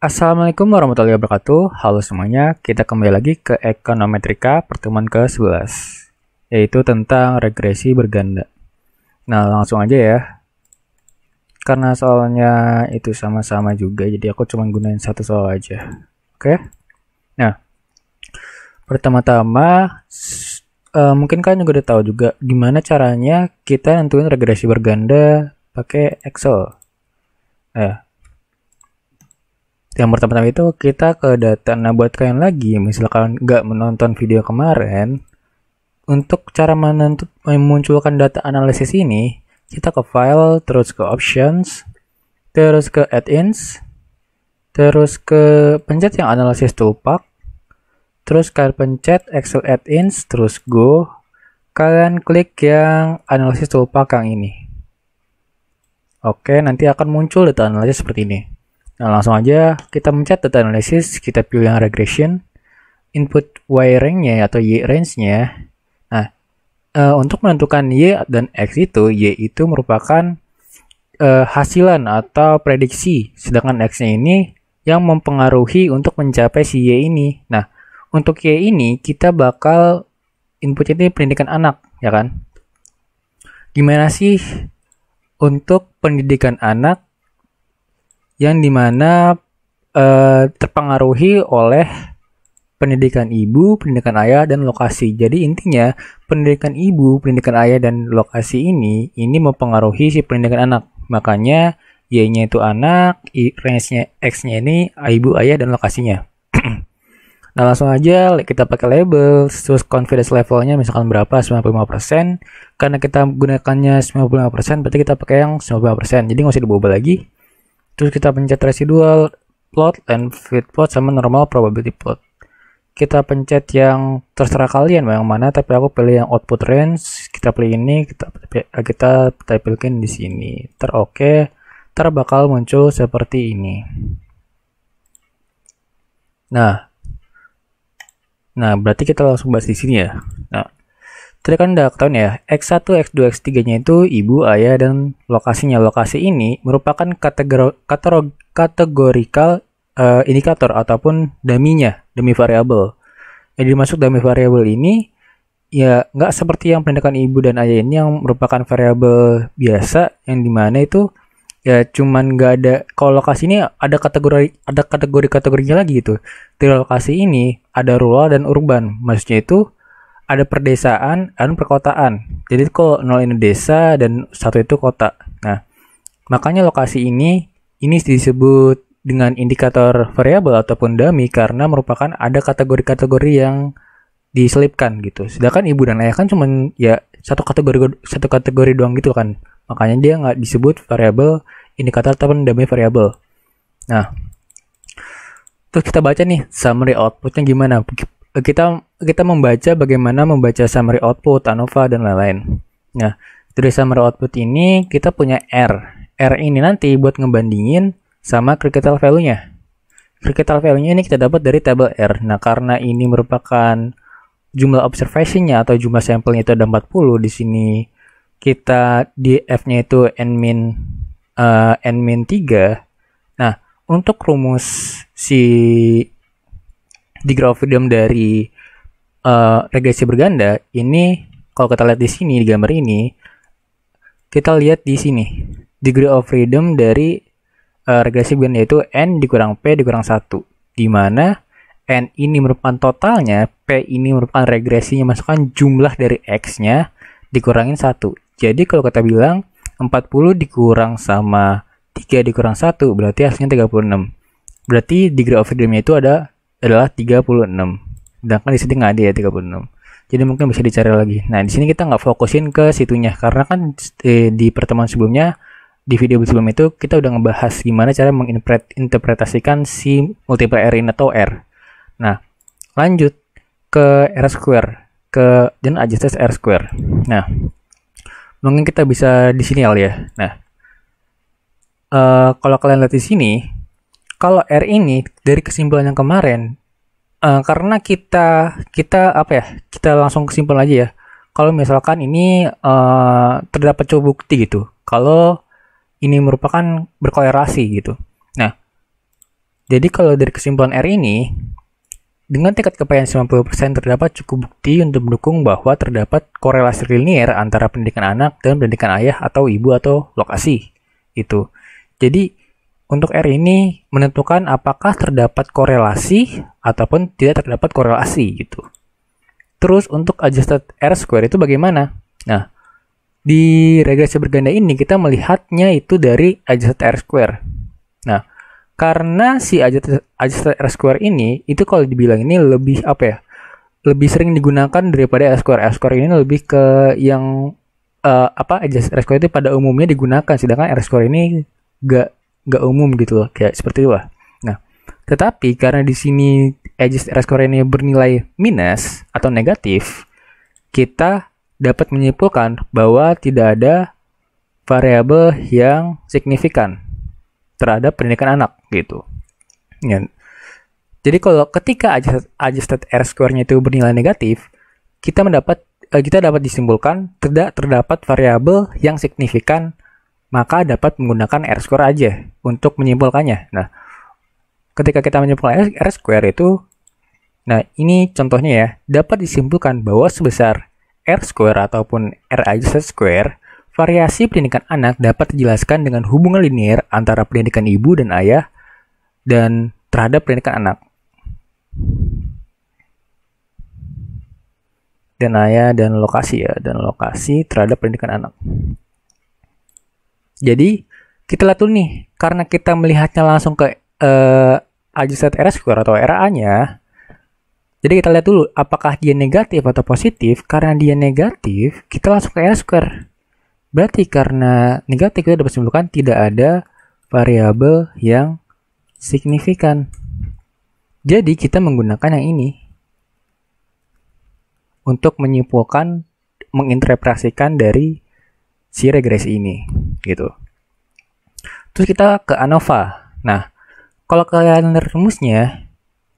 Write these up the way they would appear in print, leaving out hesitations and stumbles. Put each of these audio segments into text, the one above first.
Assalamualaikum warahmatullahi wabarakatuh. Halo semuanya, kita kembali lagi ke Ekonometrika pertemuan ke-11, yaitu tentang regresi berganda. Nah, langsung aja ya. Karena soalnya itu sama-sama juga, jadi aku cuma gunain satu soal aja. Oke? Nah, pertama-tama, mungkin kalian juga udah tahu juga gimana caranya kita nentuin regresi berganda pakai Excel. Yang pertama-tama itu kita ke data. Nah, buat kalian lagi, misalkan nggak menonton video kemarin, untuk cara memunculkan data analisis ini, kita ke file, terus ke options, terus ke add-ins, terus ke pencet yang analisis toolpath, terus kalian pencet Excel add-ins, terus go, kalian klik yang analisis toolpath yang ini. Oke, nanti akan muncul data analisis seperti ini. Nah, langsung aja kita mencet data analisis, kita pilih yang regression, input Y range-nya atau Y range-nya. Nah, untuk menentukan Y dan X itu, Y itu merupakan hasilan atau prediksi, sedangkan X-nya ini yang mempengaruhi untuk mencapai si Y ini. Nah, untuk Y ini kita bakal inputnya ini pendidikan anak, ya kan? Gimana sih untuk pendidikan anak yang dimana terpengaruhi oleh pendidikan ibu, pendidikan ayah, dan lokasi. Jadi intinya pendidikan ibu, pendidikan ayah, dan lokasi ini mempengaruhi si pendidikan anak. Makanya Y-nya itu anak, range-nya X-nya ini ibu, ayah, dan lokasinya. Nah, langsung aja kita pakai label, terus confidence levelnya misalkan berapa, 95%. Karena kita gunakannya 95%, berarti kita pakai yang 95%. Jadi nggak usah diubah lagi. Terus kita pencet residual plot and fit plot sama normal probability plot. Kita pencet yang terserah kalian yang mana, tapi aku pilih yang output range. Kita pilih ini, kita tampilkan di sini. Oke, bakal muncul seperti ini. Nah, berarti kita langsung bahas di sini ya. Nah, tadi kan udah ketahuan ya, X1, X2, X3-nya itu ibu, ayah, dan lokasinya. Lokasi ini merupakan kategorikal indikator ataupun dummy variable. Jadi dimaksud dummy variable ini ya nggak seperti yang pendidikan ibu dan ayah ini yang merupakan variabel biasa, yang dimana itu ya cuman nggak ada. Kalau lokasi ini ada kategorinya lagi gitu. Di lokasi ini ada rural dan urban. Maksudnya itu ada perdesaan dan perkotaan. Jadi kalau 0 ini desa dan 1 itu kota. Nah, makanya lokasi ini disebut dengan indikator variabel ataupun dummy karena merupakan ada kategori-kategori yang diselipkan gitu. Sedangkan ibu dan ayah kan cuma ya satu kategori doang gitu kan. Makanya dia nggak disebut variabel indikator ataupun dummy variabel. Nah, terus kita baca nih summary outputnya gimana. Kita membaca bagaimana membaca summary output, ANOVA, dan lain-lain. Nah, dari summary output ini kita punya R. R ini nanti buat ngebandingin sama critical value-nya. Critical value-nya ini kita dapat dari tabel R. Nah, karena ini merupakan jumlah observation-nya atau jumlah sampelnya itu ada 40, di sini kita di F-nya itu n-3. Nah, untuk rumus di graph freedom dari regresi berganda ini, kalau kita lihat di sini di gambar ini, kita lihat di sini degree of freedom dari regresi berganda yaitu n dikurang p dikurang 1, di mana n ini merupakan totalnya, p ini merupakan regresinya, masukkan jumlah dari x-nya dikurangin 1. Jadi kalau kita bilang 40 dikurang sama 3 dikurang 1 berarti hasilnya 36. Berarti degree of freedom-nya itu adalah 36. Sedangkan di sini nggak ada ya 36. Jadi mungkin bisa dicari lagi. Nah, di sini kita nggak fokusin ke situnya karena kan di pertemuan sebelumnya, di video sebelum itu kita udah ngebahas gimana cara menginterpretasikan si multiple R ini atau R. Nah, lanjut ke R square, dan adjust R square. Nah, mungkin kita bisa di sini ya. Nah, kalau kalian lihat di sini, kalau R ini dari kesimpulan yang kemarin, karena kita langsung kesimpulan aja ya. Kalau misalkan ini terdapat coba bukti gitu, kalau ini merupakan berkorelasi gitu. Nah, Jadi kalau dari kesimpulan R ini, dengan tingkat kepastian 90% terdapat cukup bukti untuk mendukung bahwa terdapat korelasi linier antara pendidikan anak dan pendidikan ayah atau ibu atau lokasi. Itu. Jadi untuk R ini menentukan apakah terdapat korelasi ataupun tidak terdapat korelasi gitu. Terus untuk adjusted R square itu bagaimana? Nah, di regresi berganda ini kita melihatnya itu dari adjusted R square. Nah, karena si adjusted R square ini itu kalau dibilang ini lebih apa ya? Lebih sering digunakan daripada R square. R square ini lebih ke yang adjusted R square itu pada umumnya digunakan, sedangkan R square ini gak umum gitu loh, kayak seperti itu lah. Nah, tetapi karena di sini adjusted R square ini bernilai minus atau negatif, kita dapat menyimpulkan bahwa tidak ada variabel yang signifikan terhadap pendidikan anak gitu. Ya. Jadi kalau ketika adjusted R square-nya itu bernilai negatif, kita dapat disimpulkan tidak terdapat variabel yang signifikan, maka dapat menggunakan R square aja untuk menyimpulkannya. Nah, ketika kita menyimpulkan R square itu, nah ini contohnya ya, dapat disimpulkan bahwa sebesar R square ataupun R adjusted square, variasi pendidikan anak dapat dijelaskan dengan hubungan linear antara pendidikan ibu dan ayah dan terhadap pendidikan anak. Dan ayah dan lokasi ya, dan lokasi terhadap pendidikan anak. Jadi, kita lihat dulu nih, karena kita melihatnya langsung ke adjusted R square atau RA-nya, jadi kita lihat dulu apakah dia negatif atau positif. Karena dia negatif, kita langsung ke R square. Berarti karena negatif kita dapat simpulkan tidak ada variabel yang signifikan. Jadi kita menggunakan yang ini untuk menyimpulkan, menginterpretasikan dari si regresi ini gitu. Terus kita ke ANOVA. Nah, kalau kalian lihat rumusnya,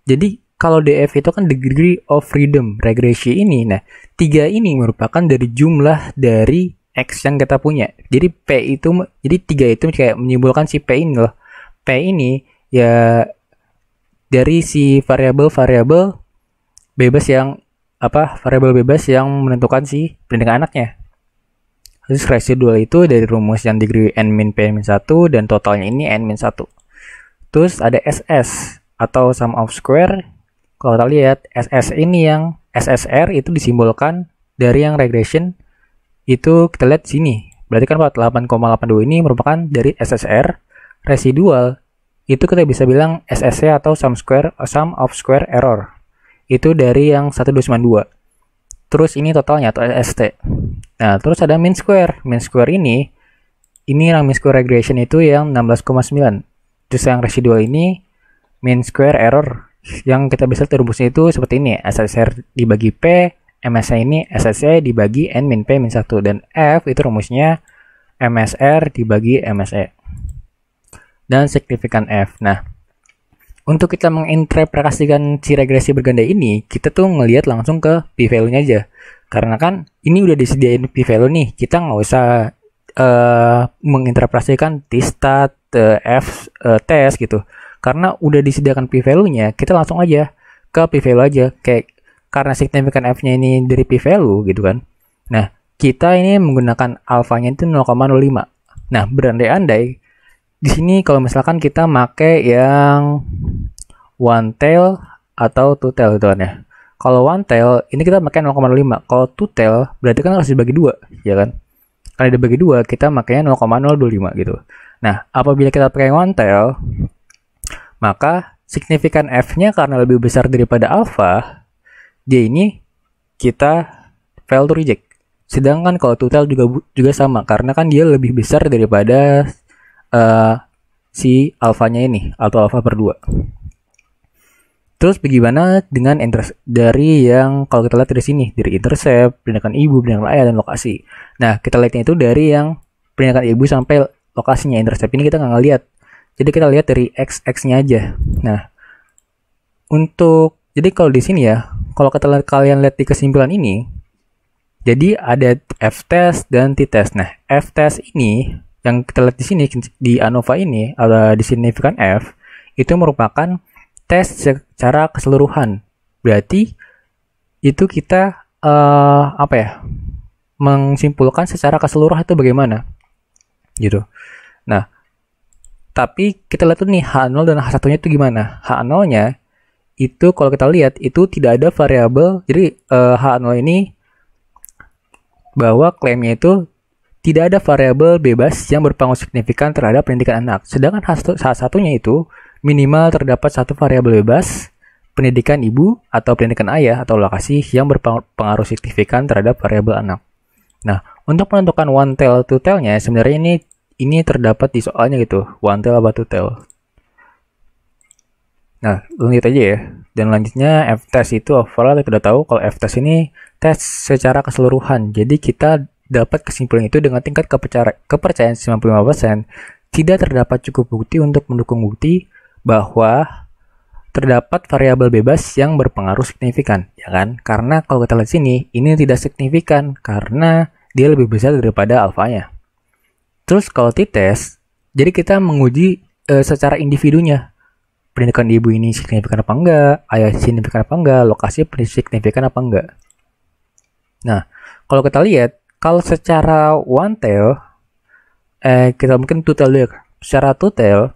jadi kalau DF itu kan degree of freedom regresi ini. Nah, 3 ini merupakan dari jumlah dari X yang kita punya. Jadi P itu, jadi 3 itu kayak menyimpulkan si P ini loh. P ini ya dari si variabel bebas yang variabel bebas yang menentukan si pendidikan anaknya. Terus residual itu dari rumus yang degree n min p min 1 dan totalnya ini n min 1. Terus ada SS atau sum of square. Kalau kita lihat SS ini yang SSR itu disimbolkan dari yang regression. Itu kita lihat sini. Berarti kan 8,82 ini merupakan dari SSR. Residual itu kita bisa bilang SSC atau sum of square error. Itu dari yang 1292. Terus ini totalnya atau ST. Nah, terus ada mean square. Mean square ini yang mean square regression itu yang 16,9. Terus yang residual ini mean square error. Yang kita bisa rumusnya itu seperti ini. SSR dibagi P, MSE ini SSE dibagi N min P min 1. Dan F itu rumusnya MSR dibagi MSE. Dan signifikan F. Nah, untuk kita menginterpretasikan si regresi berganda ini, kita tuh ngelihat langsung ke p-value-nya aja. Karena kan ini udah disediain p-value nih, kita nggak usah menginterpretasikan t-stat, f, test gitu. Karena udah disediakan p-value-nya, kita langsung aja ke p-value aja. Kayak karena signifikan f-nya ini dari p-value gitu kan. Nah, kita ini menggunakan alfanya itu 0,05. Nah, berandai-andai di sini kalau misalkan kita make yang one tail atau two tail gitu kan ya. Kalau one tail ini kita pakai 0,05. Kalau two tail berarti kan harus dibagi 2, ya kan? Kalau dibagi 2 kita makanya 0,025 gitu. Nah, apabila kita pakai one tail, maka signifikan F-nya karena lebih besar daripada alpha, dia ini kita fail to reject. Sedangkan kalau two tail juga sama karena kan dia lebih besar daripada si alfanya ini atau alfa per 2. Terus bagaimana dengan dari yang kalau kita lihat dari sini, dari intercept, pendidikan ibu, pendidikan ayah, dan lokasi. Nah, kita lihatnya itu dari yang pendidikan ibu sampai lokasinya. Intercept ini kita nggak ngeliat. Jadi kita lihat dari x-nya aja. Nah, jadi kalau di sini ya, kalau kalian lihat di kesimpulan ini, jadi ada f-test dan t-test. Nah, f-test ini yang kita lihat di sini di ANOVA ini ada di signifikan F itu merupakan tes secara keseluruhan. Berarti itu kita menyimpulkan secara keseluruhan itu bagaimana gitu. Nah, tapi kita lihat tuh nih H0 dan H1-nya itu gimana. H0-nya itu kalau kita lihat itu tidak ada variabel. Jadi H0 ini bahwa klaimnya itu tidak ada variabel bebas yang berpengaruh signifikan terhadap pendidikan anak. Sedangkan H1-nya itu minimal terdapat satu variabel bebas pendidikan ibu atau pendidikan ayah atau lokasi yang berpengaruh signifikan terhadap variabel anak. Nah, untuk menentukan one tail two tail-nya sebenarnya ini terdapat di soalnya gitu, one tail apa two tail. Nah, lanjut aja ya. Dan lanjutnya F-test itu overall kita udah tahu kalau F-test ini tes secara keseluruhan. Jadi kita dapat kesimpulan itu dengan tingkat kepercayaan 95%, tidak terdapat cukup bukti untuk mendukung bukti bahwa terdapat variabel bebas yang berpengaruh signifikan, ya kan? Karena kalau kita lihat sini, ini tidak signifikan karena dia lebih besar daripada alfanya. Terus kalau t-test, jadi kita menguji secara individunya. Pendidikan ibu ini signifikan apa enggak, ayah signifikan apa enggak, lokasi signifikan apa enggak. Nah, kalau kita lihat, kalau secara one tail, kita mungkin two tail dulu. Secara two tail,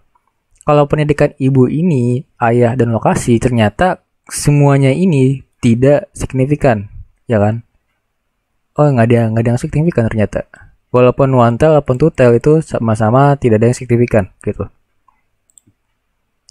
kalau pendidikan ibu ini, ayah dan lokasi, ternyata semuanya ini tidak signifikan, ya kan? Oh, nggak ada yang signifikan ternyata. Walaupun one tail ataupun two tail itu sama-sama tidak ada yang signifikan, gitu.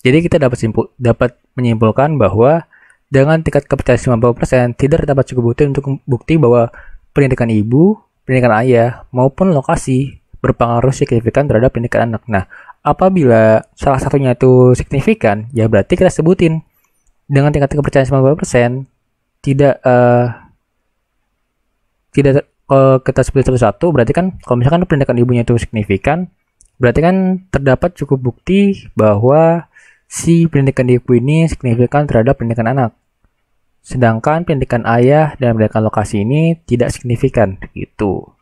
Jadi kita dapat menyimpulkan bahwa dengan tingkat kepercayaan 90% tidak terdapat cukup bukti untuk bukti bahwa pendidikan ibu, pendidikan ayah, maupun lokasi berpengaruh signifikan terhadap pendidikan anak. Nah, apabila salah satunya itu signifikan, ya berarti kita sebutin dengan tingkat kepercayaan 90% tidak kalau kita sebut satu-satu, berarti kan kalau misalkan pendidikan ibunya itu signifikan, berarti kan terdapat cukup bukti bahwa si pendidikan ibu ini signifikan terhadap pendidikan anak. Sedangkan pendidikan ayah dan pendidikan lokasi ini tidak signifikan gitu.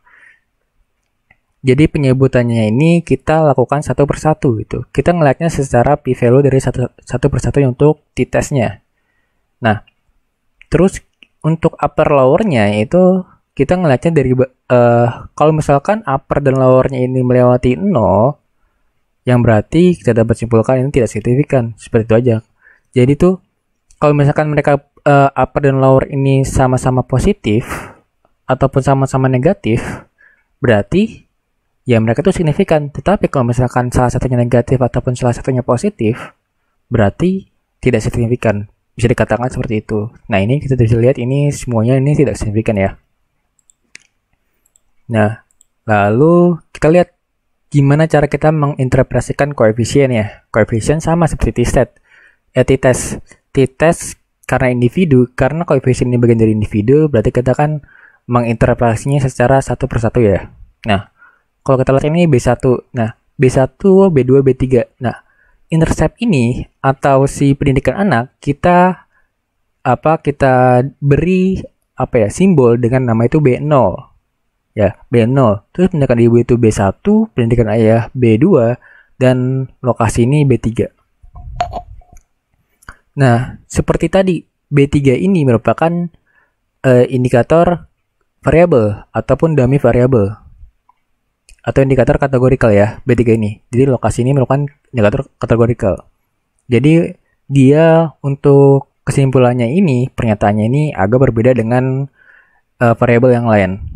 Jadi penyebutannya ini kita lakukan satu persatu gitu. Kita ngelihatnya secara p-value dari satu persatu untuk t-testnya. Nah, terus untuk upper lowernya itu kita ngelihatnya dari kalau misalkan upper dan lowernya ini melewati 0, yang berarti kita dapat simpulkan ini tidak signifikan. Seperti itu aja. Jadi tuh kalau misalkan mereka upper dan lower ini sama-sama positif ataupun sama-sama negatif, berarti ya mereka tuh signifikan. Tetapi kalau misalkan salah satunya negatif ataupun salah satunya positif, berarti tidak signifikan. Bisa dikatakan seperti itu. Nah, ini kita bisa lihat ini semuanya ini tidak signifikan ya. Nah, lalu kita lihat gimana cara kita menginterpretasikan koefisien ya. Koefisien sama seperti t-test. T-test karena individu, karena koefisien ini bagian dari individu, berarti kita kan menginterpretasinya secara satu persatu ya. Nah, kalau kita lihat ini B1. Nah, B1, B2, B3. Nah, intercept ini atau si pendidikan anak kita beri simbol dengan nama itu B0. Ya, B0. Terus pendidikan ibu itu B1, pendidikan ayah B2 dan lokasi ini B3. Nah, seperti tadi, B3 ini merupakan indikator variabel ataupun dummy variabel atau indikator kategorikal ya, B3 ini. Jadi lokasi ini merupakan indikator kategorikal. Jadi dia untuk kesimpulannya ini, pernyataannya ini agak berbeda dengan variabel yang lain.